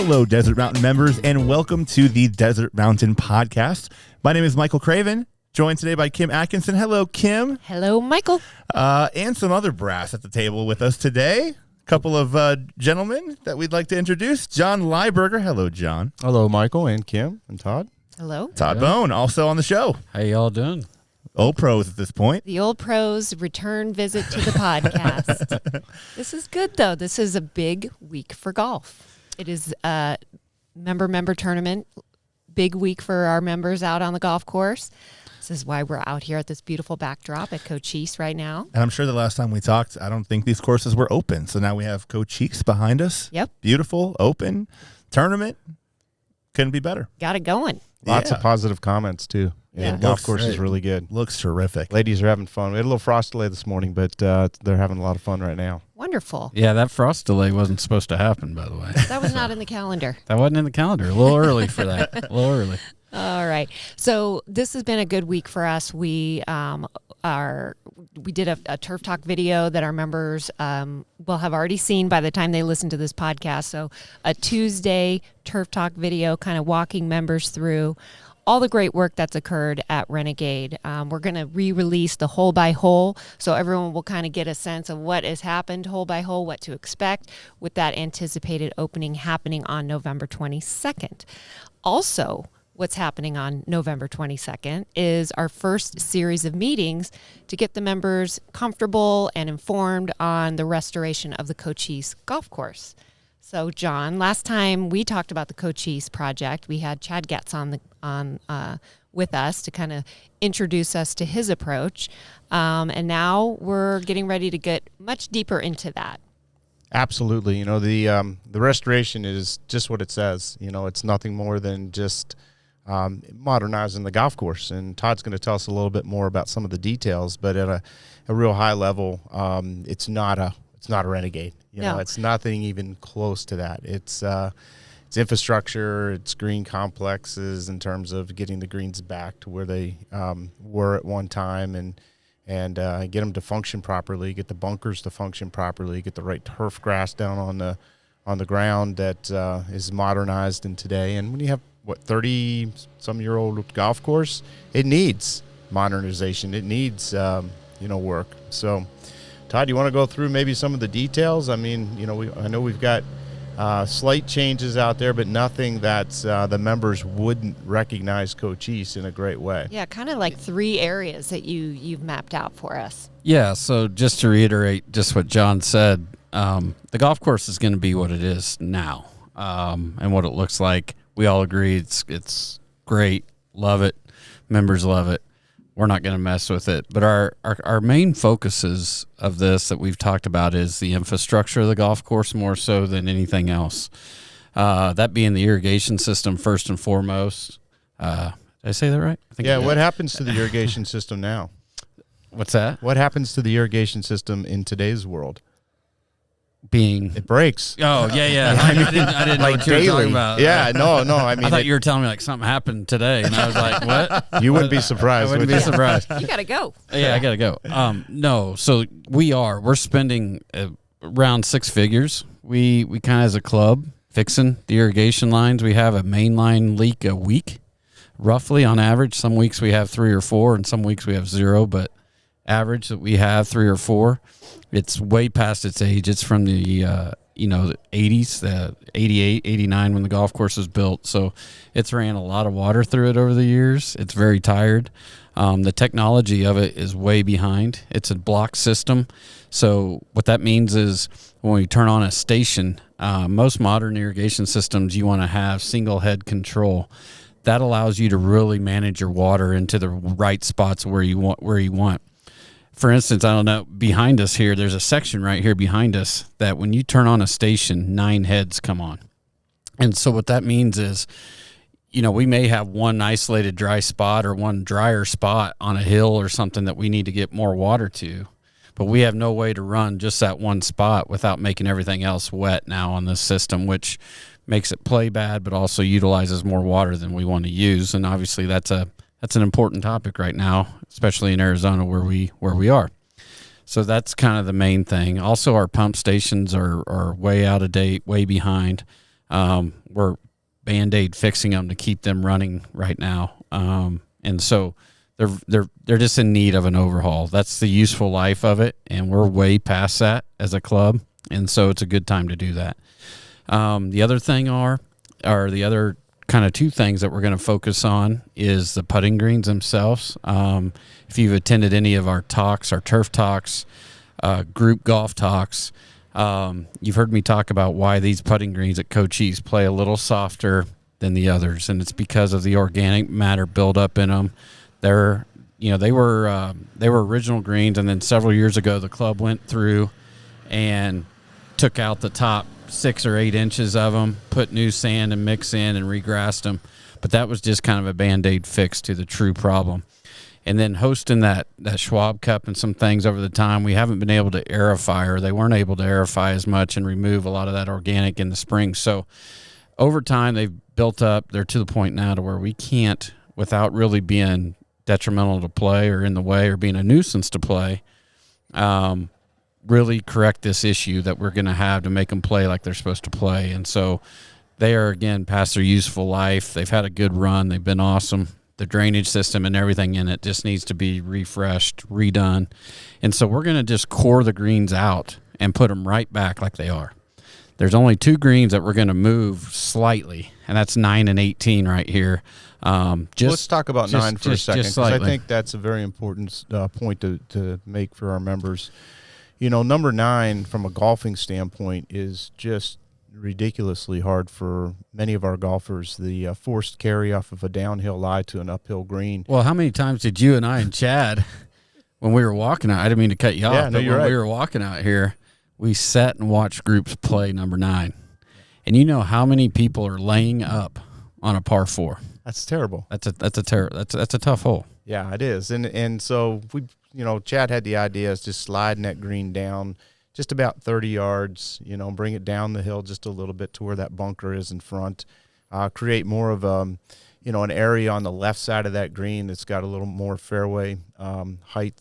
Hello, Desert Mountain members, and welcome to the Desert Mountain Podcast. My name is Michael Craven, joined today by Kim Atkinson. Hello, Kim. Hello, Michael. And some other brass at the table with us today. A couple of gentlemen that we'd like to introduce. John Lyberger. Hello, John. Hello, Michael and Kim and Todd. Hello. Todd Bohn, also on the show. How y'all doing? Old pros at this point. The old pros return visit to the podcast. This is good, though. This is a big week for golf. It is a member tournament, big week for our members out on the golf course. This is why we're out here at this beautiful backdrop at Cochise right now. And I'm sure the last time we talked, I don't think these courses were open. So now we have Cochise behind us. Yep. Beautiful, open, tournament. Couldn't be better. Got it going. Lots of positive comments, too. Yeah. The golf course is really good. Looks terrific. Ladies are having fun. We had a little frost delay this morning, but they're having a lot of fun right now. Wonderful. Yeah, that frost delay wasn't supposed to happen, by the way. That was not in the calendar. That wasn't in the calendar. A little early for that. A little early. All right. So this has been a good week for us. We did a Turf Talk video that our members will have already seen by the time they listen to this podcast. So a Tuesday Turf Talk video kind of walking members through all the great work that's occurred at Renegade. We're going to re-release the hole by hole, so everyone will kind of get a sense of what has happened hole by hole, what to expect with that anticipated opening happening on November 22nd. Also, what's happening on November 22nd is our first series of meetings to get the members comfortable and informed on the restoration of the Cochise Golf Course. So, John, last time we talked about the Cochise project, we had Chad Getz with us to kind of introduce us to his approach, and now we're getting ready to get much deeper into that. Absolutely. You know, the restoration is just what it says. You know, it's nothing more than just modernizing the golf course, and Todd's going to tell us a little bit more about some of the details. But at a real high level, it's not a Renegade. You know, it's nothing even close to that. It's infrastructure, it's green complexes in terms of getting the greens back to where they were at one time, and get them to function properly, get the bunkers to function properly, get the right turf grass down on the ground that is modernized in today. And when you have 30-some-year-old golf course, it needs modernization. It needs work. So, Todd, you want to go through maybe some of the details? I mean, you know, I know we've got slight changes out there, but nothing that the members wouldn't recognize Cochise in a great way. Yeah, kind of like 3 areas that you've mapped out for us. Yeah, so just to reiterate just what John said, the golf course is going to be what it is now, and what it looks like. We all agree it's great, love it, members love it. We're not going to mess with it. But our main focuses of this that we've talked about is the infrastructure of the golf course more so than anything else. That being the irrigation system first and foremost. Did I say that right? I think what happens to the irrigation system now? What's that? What happens to the irrigation system in today's world? It breaks. Oh, yeah. I didn't know what you were talking about. Yeah, no. I mean, I thought you were telling me like something happened today, and I was like, what? You wouldn't be surprised. I wouldn't be surprised. You got to go. Yeah, I got to go. No, so we're spending around 6 figures. We kind of as a club fixing the irrigation lines. We have a main line leak a week, roughly on average. Some weeks we have 3 or 4, and some weeks we have 0, but average that we have 3 or 4. It's way past its age. It's from the the 80s, the 88, 89 when the golf course was built. So it's ran a lot of water through it over the years. It's very tired. The technology of it is way behind. It's a block system. So what that means is when we turn on a station, most modern irrigation systems, you want to have single head control. That allows you to really manage your water into the right spots where you want. For instance, I don't know, behind us here, there's a section right here behind us that when you turn on a station, 9 heads come on. And so what that means is, we may have one isolated dry spot or one drier spot on a hill or something that we need to get more water to, but we have no way to run just that one spot without making everything else wet now on this system, which makes it play bad, but also utilizes more water than we want to use. And obviously that's an important topic right now, especially in Arizona where we are. So that's kind of the main thing. Also, our pump stations are way out of date, way behind. We're Band-Aid fixing them to keep them running right now. And so they're just in need of an overhaul. That's the useful life of it, and we're way past that as a club, and so it's a good time to do that. The other thing the other kind of two things that we're going to focus on is the putting greens themselves. If you've attended any of our talks, our turf talks, group golf talks, you've heard me talk about why these putting greens at Cochise play a little softer than the others, and it's because of the organic matter buildup in them. They were original greens, and then several years ago the club went through and took out the top 6 or 8 inches of them, put new sand and mix in and regrassed them. But that was just kind of a Band-Aid fix to the true problem. And then hosting that Schwab Cup and some things over the time, we haven't been able to aerify, or they weren't able to aerify as much and remove a lot of that organic in the spring. So over time, they've built up. They're to the point now to where we can't, without really being detrimental to play or in the way or being a nuisance to play, really correct this issue that we're going to have to make them play like they're supposed to play. And so they are, again, past their useful life. They've had a good run. They've been awesome. The drainage system and everything in it just needs to be refreshed, redone. And so we're going to just core the greens out and put them right back like they are. There's only 2 greens that we're going to move slightly, and that's 9 and 18 right here. Let's talk about 9 for a second, because I slightly. think that's a very important point to make for our members. Number 9 from a golfing standpoint is just ridiculously hard for many of our golfers. The forced carry off of a downhill lie to an uphill green. Well, how many times did you and I and Chad, when we were walking out, I didn't mean to cut you off, but when we were walking out here, we sat and watched groups play number 9. And you know how many people are laying up on a par 4? That's terrible. That's a tough hole. Yeah, it is. And so we, Chad had the idea is just sliding that green down just about 30 yards, bring it down the hill just a little bit to where that bunker is in front, create more of an area on the left side of that green that's got a little more fairway height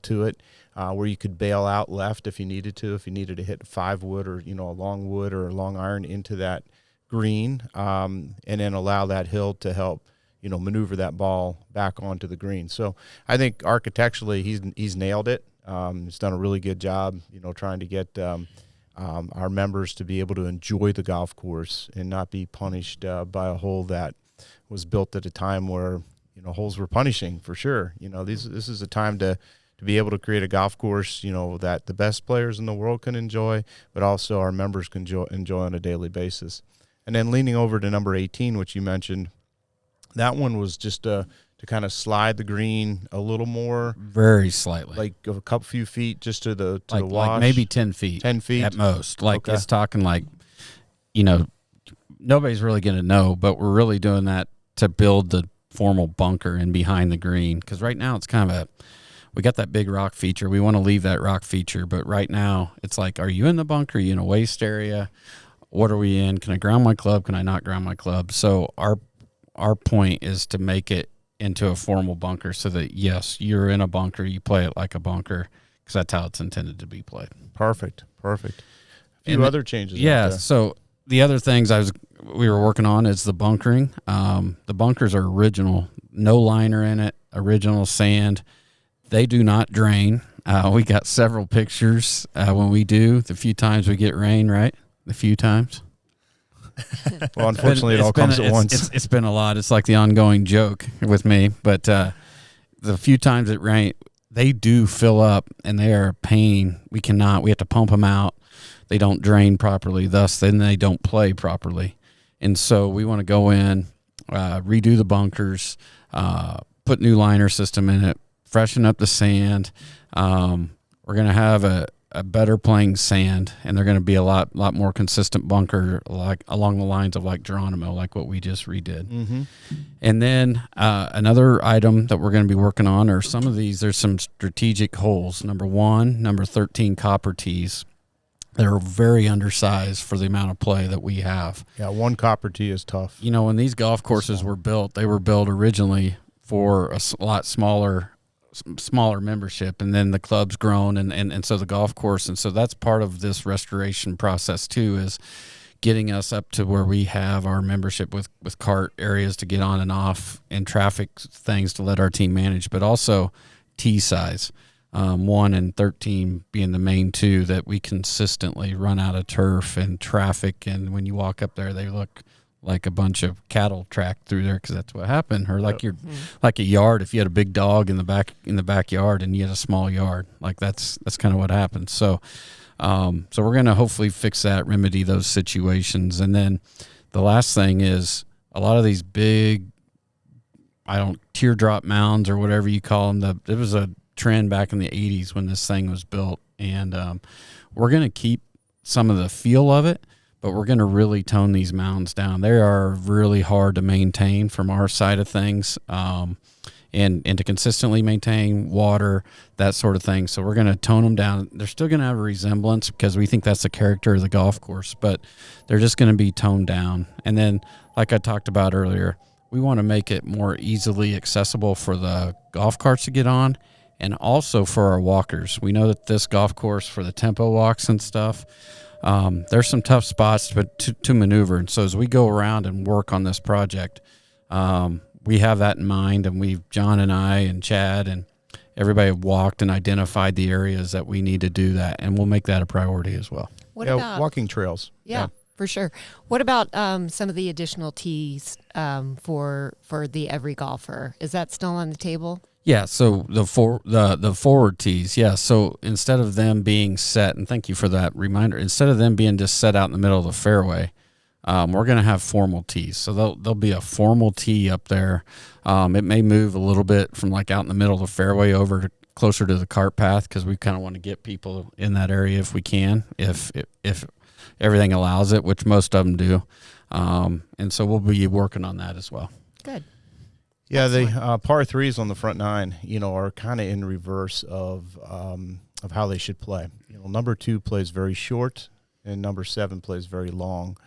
to it, where you could bail out left if you needed to hit a 5-wood or, a long wood or a long iron into that green, and then allow that hill to help, maneuver that ball back onto the green. So I think architecturally he's nailed it. He's done a really good job, trying to get our members to be able to enjoy the golf course and not be punished by a hole that was built at a time where, holes were punishing for sure. This is a time to be able to create a golf course, that the best players in the world can enjoy, but also our members can enjoy on a daily basis. And then leaning over to number 18, which you mentioned, that one was just to kind of slide the green a little more, very slightly, like a few feet, just to the like, wash, like maybe 10 feet, 10 feet at most. Like okay. It's talking like, nobody's really going to know, but we're really doing that to build the formal bunker in behind the green. Because right now it's kind of we got that big rock feature. We want to leave that rock feature, but right now it's like, are you in the bunker? Are you in a waste area? What are we in? Can I ground my club? Can I not ground my club? So our point is to make it into a formal bunker so that, yes, you're in a bunker, you play it like a bunker, because that's how it's intended to be played. Perfect. A few other changes. Yeah, so the other things we were working on is the bunkering. The bunkers are original, no liner in it, original sand. They do not drain. We got several pictures when we do, the few times we get rain, right? The few times. Well, unfortunately, it all comes at once. It's been a lot. It's like the ongoing joke with me. But the few times it rains, they do fill up, and they are a pain. We have to pump them out. They don't drain properly. Thus, then they don't play properly. And so we want to go in, redo the bunkers, put new liner system in it, freshen up the sand. We're going to have a better playing sand, and they're going to be a lot more consistent bunker, like along the lines of like Agronomy, like what we just redid. Mm-hmm. And then another item that we're going to be working on are some of these. There's some strategic holes. Number 1, number 13 copper tees. They're very undersized for the amount of play that we have. Yeah, 1 copper tee is tough. When these golf courses were built, they were built originally for a lot smaller membership, and then the club's grown and so the golf course, and so that's part of this restoration process too, is getting us up to where we have our membership with cart areas to get on and off and traffic things to let our team manage, but also tee size. 1 and 13 being the main two that we consistently run out of turf and traffic. And when you walk up there, they look like a bunch of cattle tracked through there because that's what happened. Or like like a yard. If you had a big dog in the backyard and you had a small yard, like that's kind of what happened. So we're going to hopefully fix that, remedy those situations. And then the last thing is a lot of these big, teardrop mounds or whatever you call them. It was a trend back in the 80s when this thing was built, and we're going to keep some of the feel of it, but we're going to really tone these mounds down. They are really hard to maintain from our side of things, and to consistently maintain water, that sort of thing. So we're going to tone them down. They're still going to have a resemblance because we think that's the character of the golf course, but they're just going to be toned down. And then, like I talked about earlier, we want to make it more easily accessible for the golf carts to get on, and also for our walkers. We know that this golf course, for the tempo walks and stuff, there's some tough spots to maneuver. And so as we go around and work on this project, we have that in mind. And John and I and Chad and everybody have walked and identified the areas that we need to do that. And we'll make that a priority as well. What about walking trails? Yeah, for sure. What about some of the additional tees for the every golfer? Is that still on the table? Yeah, so the forward tees, yeah. So instead of them being set, and thank you for that reminder, instead of them being just set out in the middle of the fairway, we're going to have formal tees. So there'll be a formal tee up there. It may move a little bit from like out in the middle of the fairway over to closer to the cart path because we kind of want to get people in that area if we can, if everything allows it, which most of them do. And so we'll be working on that as well. Good. Yeah, the par threes on the front nine, are kind of in reverse of how they should play. Number 2 plays very short, and number 7 plays very long.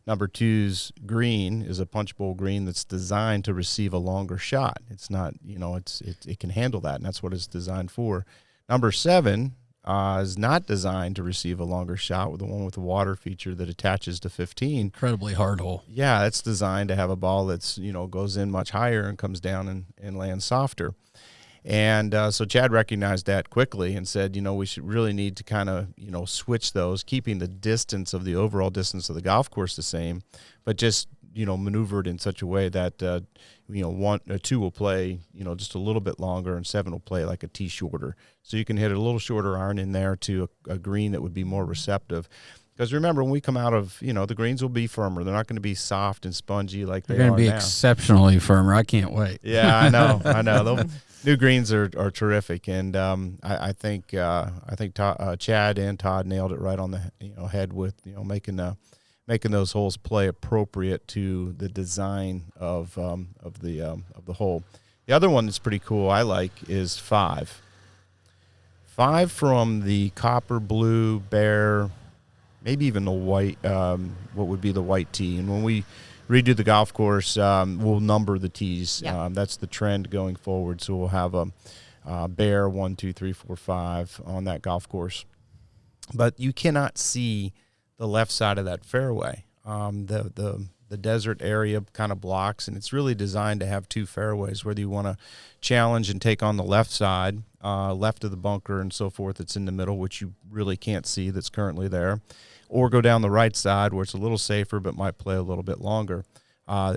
Number 2's green is a punch bowl green that's designed to receive a longer shot. It's not, it can handle that, and that's what it's designed for. Number 7 is not designed to receive a longer shot, with the one with the water feature that attaches to 15. Incredibly hard hole. Yeah, it's designed to have a ball that's, goes in much higher and comes down and lands softer. And so Chad recognized that quickly and said, we should really need to kind of, switch those, keeping the distance of the overall distance of the golf course the same, but just, maneuver it in such a way that, 2 will play, just a little bit longer, and 7 will play like a tee shorter. So you can hit a little shorter iron in there to a green that would be more receptive. Because remember, when we come out of, the greens will be firmer. They're not going to be soft and spongy like they're going to be now. Exceptionally firmer. I can't wait. Yeah, I know. Those new greens are terrific, and I think Chad and Todd nailed it right on the head with making those holes play appropriate to the design of the hole. The other one that's pretty cool I like is 5. 5 from the copper, blue, bear, maybe even the white, what would be the white tee. And when we redo the golf course, we'll number the tees. Yeah. That's the trend going forward. So we'll have a bear 1, 2, 3, 4, 5 on that golf course. But you cannot see the left side of that fairway. The desert area kind of blocks, and it's really designed to have 2 fairways, whether you want to challenge and take on the left side, left of the bunker and so forth that's in the middle, which you really can't see that's currently there, or go down the right side where it's a little safer but might play a little bit longer.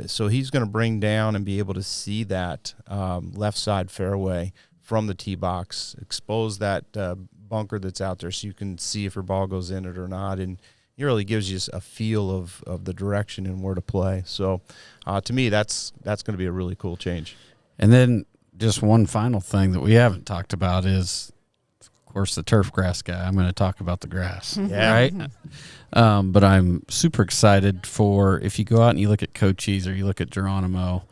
So he's going to bring down and be able to see that left side fairway from the tee box, expose that bunker that's out there so you can see if your ball goes in it or not, and it really gives you a feel of the direction and where to play. So to me, that's going to be a really cool change. And then just one final thing that we haven't talked about is, of course, the turf grass guy. I'm going to talk about the grass, right? But I'm super excited for, if you go out and you look at Cochise or you look at Geronimo,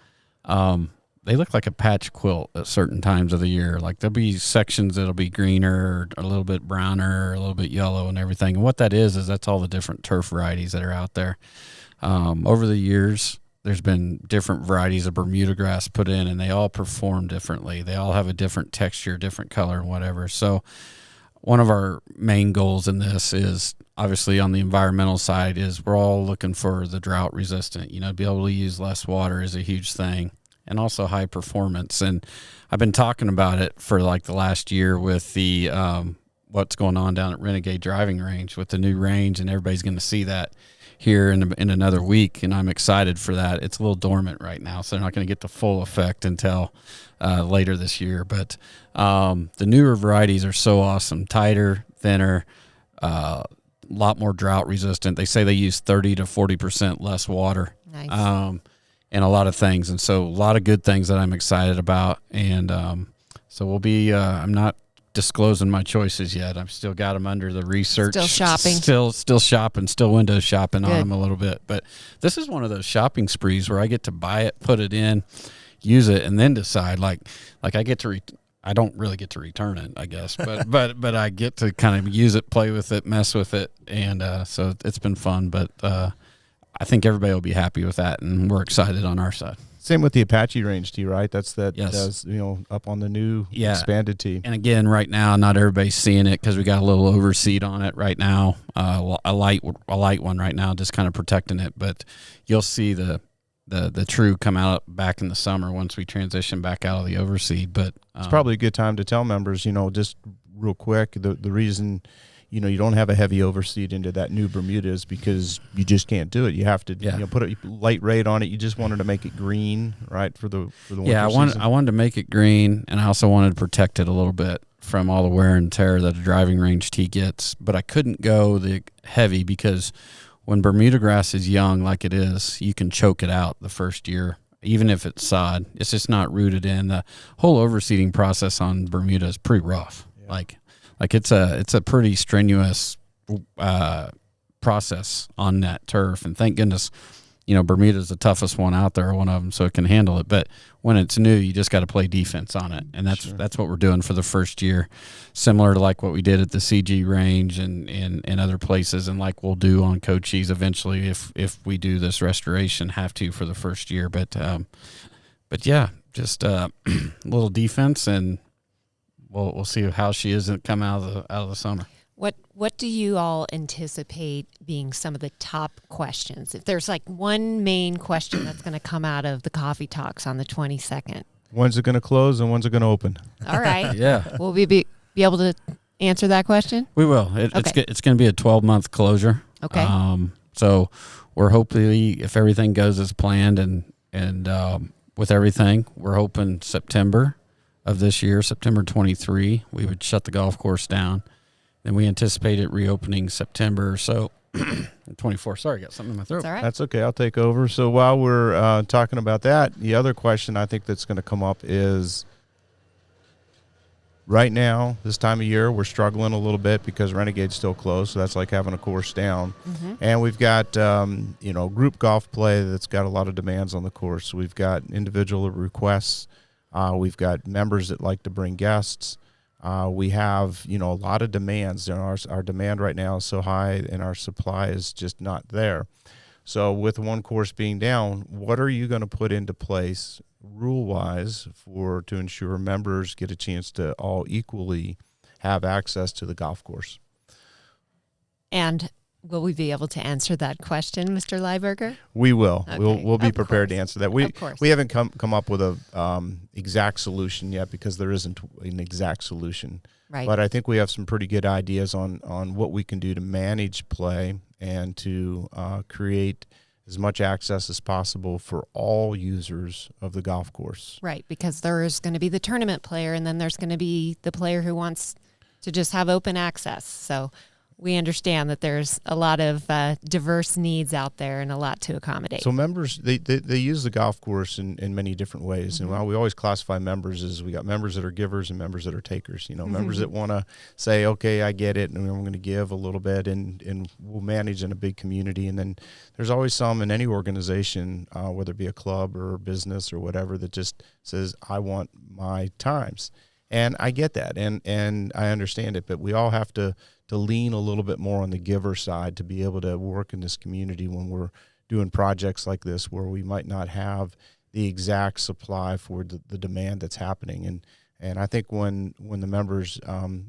they look like a patch quilt at certain times of the year. Like there'll be sections that'll be greener, or a little bit browner, or a little bit yellow and everything. And what that is that's all the different turf varieties that are out there. Over the years, there's been different varieties of Bermuda grass put in, and they all perform differently. They all have a different texture, different color, and whatever. So one of our main goals in this is obviously on the environmental side is we're all looking for the drought resistant, to be able to use less water is a huge thing, and also high performance. And I've been talking about it for like the last year with the what's going on down at Renegade Driving Range with the new range, and everybody's going to see that here in another week, and I'm excited for that. It's a little dormant right now, so they're not going to get the full effect until later this year. But the newer varieties are so awesome, tighter, thinner, a lot more drought resistant. They say they use 30 to 40% less water. Nice. And a lot of things. And so a lot of good things that I'm excited about. And so we'll be, I'm not disclosing my choices yet. I've still got them under the research. Still shopping. Still shopping, still window shopping Good. on them a little bit. But this is one of those shopping sprees where I get to buy it, put it in, use it, and then decide. Like I get to I don't really get to return it, I guess, but I get to kind of use it, play with it, mess with it, and so it's been fun. But I think everybody will be happy with that, and we're excited on our side. Same with the Apache range tee, right? That's Yes. up on the new expanded tee. And again, right now, not everybody's seeing it because we got a little overseed on it right now. A light one right now, just kind of protecting it. But you'll see the true come out back in the summer once we transition back out of the overseed. But it's probably a good time to tell members, just real quick, the reason you don't have a heavy overseed into that new Bermuda is because you just can't do it. You have to put a light rate on it. You just wanted to make it green, right, for the winter season. I wanted to make it green, and I also wanted to protect it a little bit from all the wear and tear that a driving range tee gets. But I couldn't go the heavy because when Bermuda grass is young like it is, you can choke it out the first year, even if it's sod. It's just not rooted in. The whole overseeding process on Bermuda is pretty rough. Yeah. Like it's a pretty strenuous process on that turf, and thank goodness, Bermuda's the toughest one out there, one of them, so it can handle it. But when it's new, you just got to play defense on it, and that's what we're doing for the first year, similar to like what we did at the CG range and other places, and like we'll do on Cochise eventually if we do this restoration, have to for the first year. But yeah, just a little defense, and we'll see how she is come out of the summer. What do you all anticipate being some of the top questions? If there's like one main question that's going to come out of the coffee talks on the 22nd. When's it going to close and when's it going to open? All right. Yeah. Will we be able to answer that question? We will. It's going to be a 12-month closure. Okay. So we're hopefully, if everything goes as planned and with everything, we're hoping September of this year, September 23, we would shut the golf course down. Then we anticipate it reopening September or so. 24. Sorry, I got something in my throat. That's all right. That's okay. I'll take over. So while we're talking about that, the other question I think that's going to come up is right now, this time of year, we're struggling a little bit because Renegade's still closed. So that's like having a course down. Mm-hmm. And we've got, group golf play that's got a lot of demands on the course. We've got individual requests. We've got members that like to bring guests. We have, a lot of demands. Our demand right now is so high and our supply is just not there. So with one course being down, what are you going to put into place rule-wise to ensure members get a chance to all equally have access to the golf course? And will we be able to answer that question, Mr. Lyberger? We will. Okay. We'll be prepared to answer that. We haven't come up with a exact solution yet because there isn't an exact solution. Right. But I think we have some pretty good ideas on what we can do to manage play and to create as much access as possible for all users of the golf course. Right, because there's going to be the tournament player, and then there's going to be the player who wants to just have open access. So we understand that there's a lot of diverse needs out there and a lot to accommodate. So members, they use the golf course in many different ways. Mm-hmm. And while we always classify members as we got members that are givers and members that are takers. Mm-hmm. Members that want to say, okay, I get it, and I'm going to give a little bit, and we'll manage in a big community. And then there's always some in any organization, whether it be a club or a business or whatever, that just says, I want my times. And I get that, and I understand it, but we all have to lean a little bit more on the giver side to be able to work in this community when we're doing projects like this where we might not have the exact supply for the demand that's happening. And I think when the members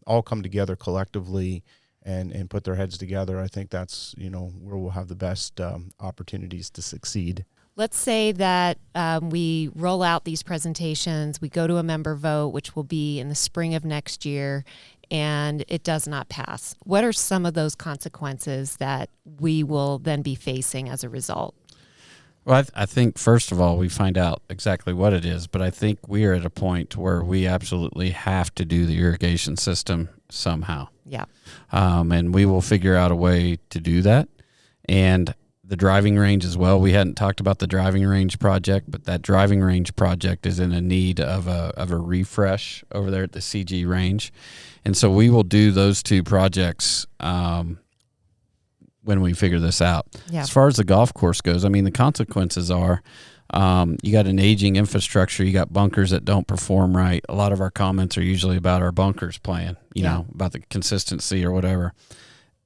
all come together collectively and put their heads together, I think that's, where we'll have the best opportunities to succeed. Let's say that we roll out these presentations, we go to a member vote, which will be in the spring of next year, and it does not pass. What are some of those consequences that we will then be facing as a result? Well, I think, first of all, we find out exactly what it is, but I think we are at a point where we absolutely have to do the irrigation system somehow. Yeah. And we will figure out a way to do that. And the driving range as well. We hadn't talked about the driving range project, but that driving range project is in a need of a refresh over there at the CG range. And so we will do those two projects when we figure this out. Yeah. As far as the golf course goes, I mean, the consequences are you got an aging infrastructure. You got bunkers that don't perform right. A lot of our comments are usually about our bunkers playing, you know, about the consistency or whatever.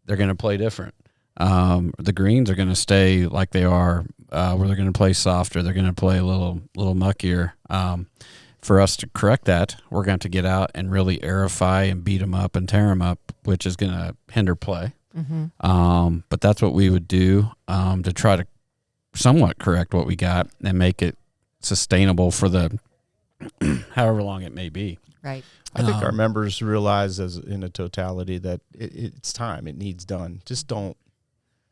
They're going to play different. The greens are going to stay like they are, where they're going to play softer. They're going to play a little muckier. For us to correct that, we're going to get out and really aerify and beat them up and tear them up, which is going to hinder play. Mm-hmm. But that's what we would do to try to somewhat correct what we got and make it sustainable for the however long it may be. Right. I think our members realize as in a totality that it's time. It needs done. Just don't,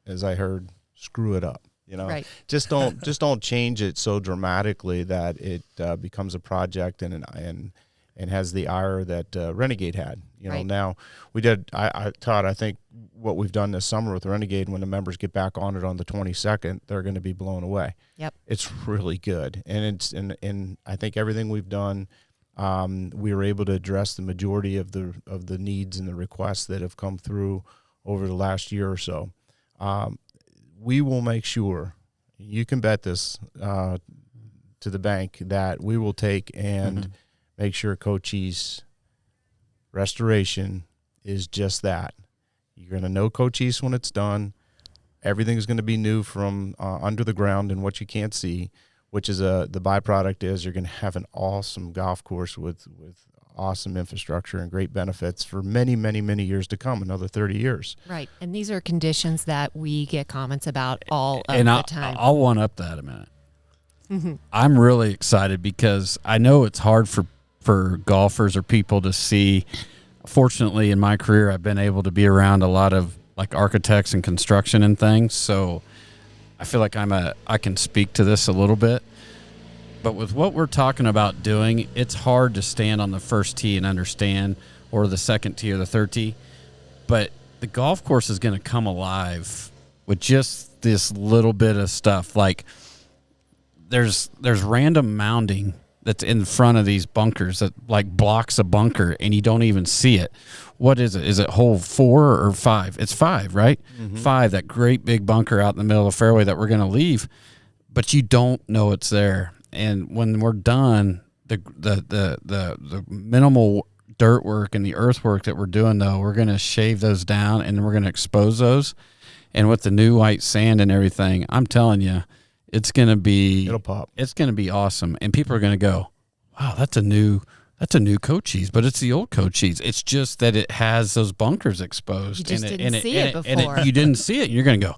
as I heard, screw it up. Right. Just don't change it so dramatically that it becomes a project and has the ire that Renegade had. Right. Now we did. Todd, I think what we've done this summer with Renegade, when the members get back on it on the 22nd, they're going to be blown away. Yep. It's really good, and I think everything we've done, we were able to address the majority of the needs and the requests that have come through over the last year or so. We will make sure, you can bet this to the bank, that we will take and make sure Cochise restoration is just that. You're going to know Cochise when it's done. Everything's going to be new from under the ground and what you can't see, which is the byproduct is you're going to have an awesome golf course with awesome infrastructure and great benefits for many, many, many years to come, another 30 years. Right. And these are conditions that we get comments about all of the time. I'll one up that a minute. Mm-hmm. I'm really excited because I know it's hard for golfers or people to see. Fortunately, in my career, I've been able to be around a lot of like architects and construction and things. So I feel like I can speak to this a little bit. But with what we're talking about doing, it's hard to stand on the first tee and understand, or the second tee or the third tee. But the golf course is going to come alive with just this little bit of stuff. Like there's random mounding that's in front of these bunkers that like blocks a bunker and you don't even see it. What is it? Is it hole 4 or 5? It's 5, right? Mm-hmm. 5, that great big bunker out in the middle of the fairway that we're going to leave, but you don't know it's there. And when we're done, the minimal dirt work and the earthwork that we're doing, though, we're going to shave those down and we're going to expose those. And with the new white sand and everything, I'm telling you, it'll pop. It's going to be awesome. And people are going to go, wow, that's a new Cochise, but it's the old Cochise. It's just that it has those bunkers exposed. You just didn't see it before. You didn't see it. And you're going to go,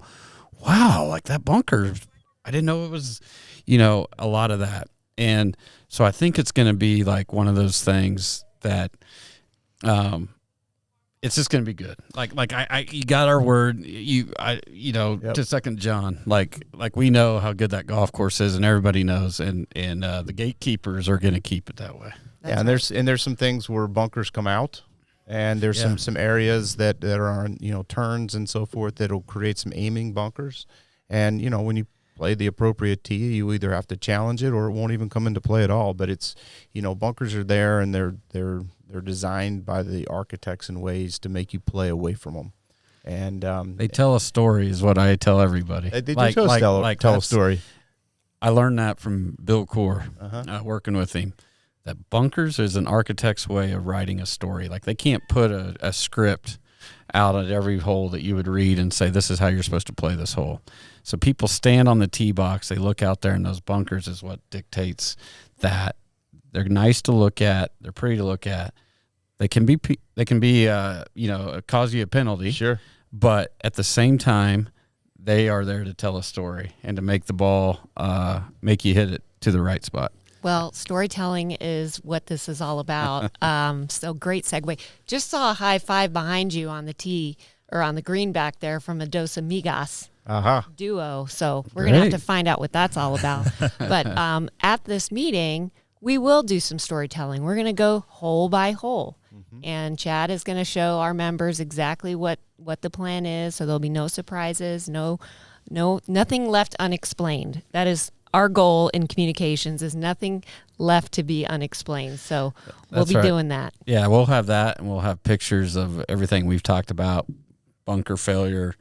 wow, like that bunker, I didn't know it was, a lot of that. And so I think it's going to be like one of those things that it's just going to be good. Like you got our word, to second John, like we know how good that golf course is and everybody knows, and the gatekeepers are going to keep it that way. That's and there's some things where bunkers come out, and there's some areas that are on, turns and so forth that'll create some aiming bunkers. And, when you play the appropriate tee, you either have to challenge it or it won't even come into play at all. But it's, bunkers are there, and they're designed by the architects in ways to make you play away from them. And they tell a story is what I tell everybody. They do tell a story. I learned that from Bill Core, working with him. That bunkers is an architect's way of writing a story. Like they can't put a script out at every hole that you would read and say, this is how you're supposed to play this hole. So people stand on the tee box, they look out there, and those bunkers is what dictates that. They're nice to look at, they're pretty to look at, They can be cause you a penalty. Sure. But at the same time, they are there to tell a story and to make the ball make you hit it to the right spot. Well, storytelling is what this is all about. So great segue. Just saw a high five behind you on the tee or on the green back there from a Dos Amigas duo. So we're going to have to find out what that's all about. But at this meeting, we will do some storytelling. We're going to go hole by hole. And Chad is going to show our members exactly what the plan is. So there'll be no surprises, nothing left unexplained. That is our goal in communications, is nothing left to be unexplained. So we'll be doing that. Yeah, we'll have that, and we'll have pictures of everything we've talked about, bunker failure,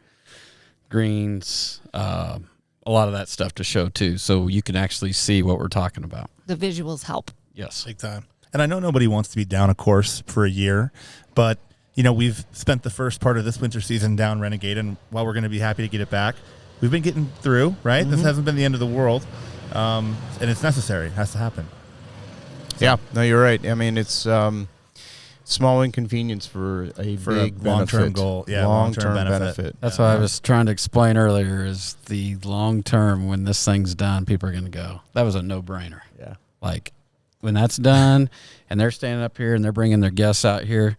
greens, a lot of that stuff to show too, so you can actually see what we're talking about. The visuals help. Yes. Big time. And I know nobody wants to be down a course for a year, but we've spent the first part of this winter season down Renegade, and while we're going to be happy to get it back, we've been getting through, right? This hasn't been the end of the world, and it's necessary. It has to happen. So. Yeah, no, you're right. I mean, it's small inconvenience for a big long-term goal. Yeah, long-term benefit. That's what I was trying to explain earlier, is the long-term, when this thing's done, people are going to go. That was a no-brainer. Yeah. Like, when that's done and they're standing up here and they're bringing their guests out here,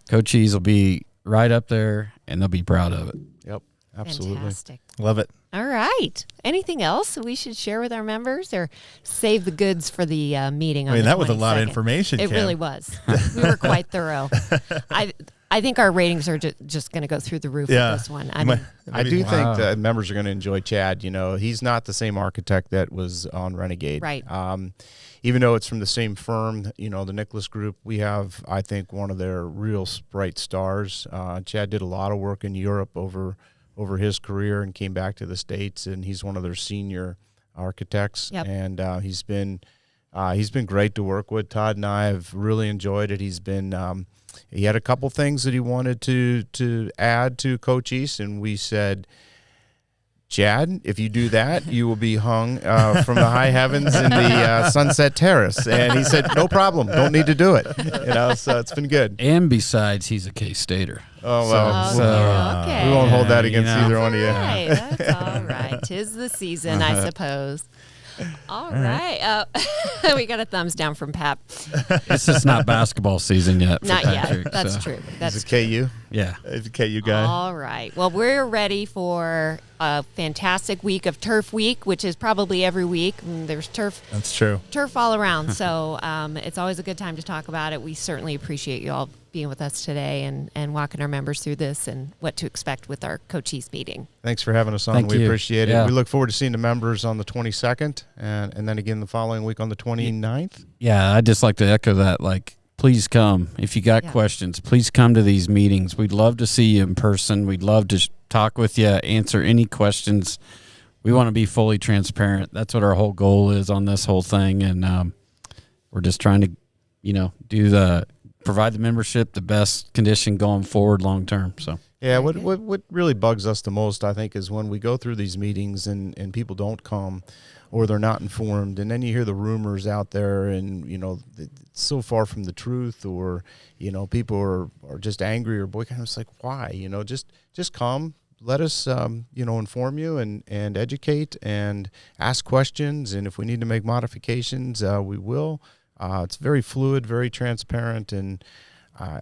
Cochise will be right up there and they'll be proud of it. Yep, absolutely. Fantastic. Love it. All right. Anything else we should share with our members, or save the goods for the meeting? I mean, that was a lot of 22nd? information. It Kim. really was. We were quite thorough. I think our ratings are just going to go through the roof with this one. I do think that members are going to enjoy Chad. He's not the same architect that was on Renegade. Right. Even though it's from the same firm, the Nicholas Group, we have, I think, one of their real bright stars. Chad did a lot of work in Europe over his career and came back to the States, and he's one of their senior architects. Yep. And he's been great to work with. Todd and I have really enjoyed it. He had a couple things that he wanted to add to Cochise, and we said, Chad, if you do that, you will be hung from the high heavens in the Sunset Terrace. And he said, no problem. Don't need to do it. So it's been good. And besides, he's a K-Stater. Oh, well. Okay. We won't hold that against either one of you. Right. That's all right. 'Tis the season, I suppose. All right. We got a thumbs down from Pap. It's just not basketball season yet. Not Patrick, yet. That's so. true. Is it KU? Yeah. It's a KU guy. All right. Well, we're ready for a fantastic week of Turf Week, which is probably every week. There's turf. That's true. Turf all around. So it's always a good time to talk about it. We certainly appreciate you all being with us today and walking our members through this and what to expect with our Cochise meeting. Thanks for having us on. Thank we you. appreciate it. Yeah. We look forward to seeing the members on the 22nd and then again the following week on the 29th. Yeah, I'd just like to echo that. Like, please come. If you got questions, please come to these meetings. We'd love to see you in person. We'd love to talk with you, answer any questions. We want to be fully transparent. That's what our whole goal is on this whole thing. And we're just trying to, provide the membership the best condition going forward long term. So yeah, what really bugs us the most, I think, is when we go through these meetings and people don't come or they're not informed, and then you hear the rumors out there, and it's so far from the truth, or people are just angry or boycotting. It's like, why? Just come. Let us inform you and educate and ask questions, and if we need to make modifications, we will. It's very fluid, very transparent, and I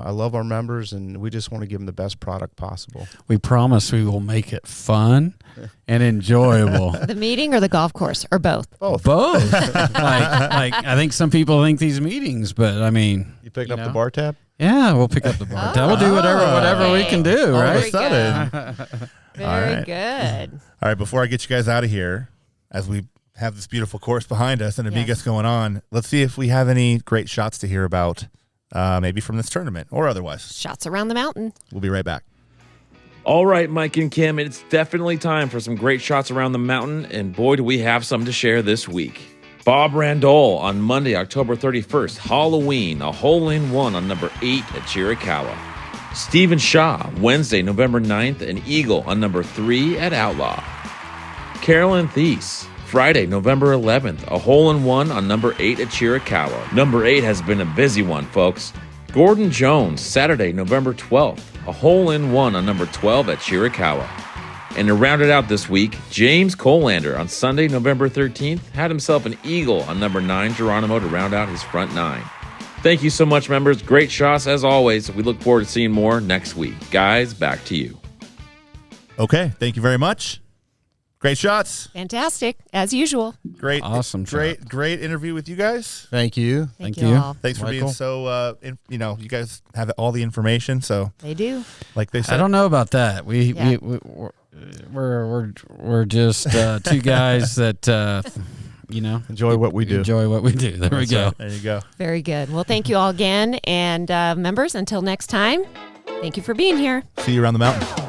love our members, and we just want to give them the best product possible. we promise we will make it fun and enjoyable. The meeting or the golf course, or both? Both. like I think some people think these meetings, but I mean, You picked up the bar tab? yeah, we'll pick up the bar. We'll do whatever we can do, All right? of a sudden. Very right. good. All right, before I get you guys out of here, as we have this beautiful course behind us and Amigas Yes. going on, let's see if we have any great shots to hear about, maybe from this tournament or otherwise. Shots around the mountain. We'll be right back. All right, Mike and Kim, it's definitely time for some great shots around the mountain, and boy, do we have some to share this week. Bob Randall on Monday, October 31st, Halloween, a hole-in-one on number 8 at Chiricahua. Stephen Shaw, Wednesday, November 9th, an eagle on number 3 at Outlaw. Carolyn Thies, Friday, November 11th, a hole-in-one on number 8 at Chiricahua. Number 8 has been a busy one, folks. Gordon Jones, Saturday, November 12th, a hole-in-one on number 12 at Chiricahua. And to round it out this week, James Colander on Sunday, November 13th, had himself an eagle on number 9 Geronimo to round out his front 9. Thank you so much, members. Great shots as always. We look forward to seeing more next week. Guys, back to you. Okay, thank you very much. Great shots. Fantastic, as usual. Great. Awesome shot. Great interview with you guys. Thank you. Thank you. all. Thanks for being Michael. so, you guys have all the information. So, They do. like they said, I don't know about that. Yeah. We're just two guys that Enjoy what we do. Enjoy what we do. There we go. There you go. Very good. Well, thank you all again. And members, until next time, thank you for being here. See you around the mountain.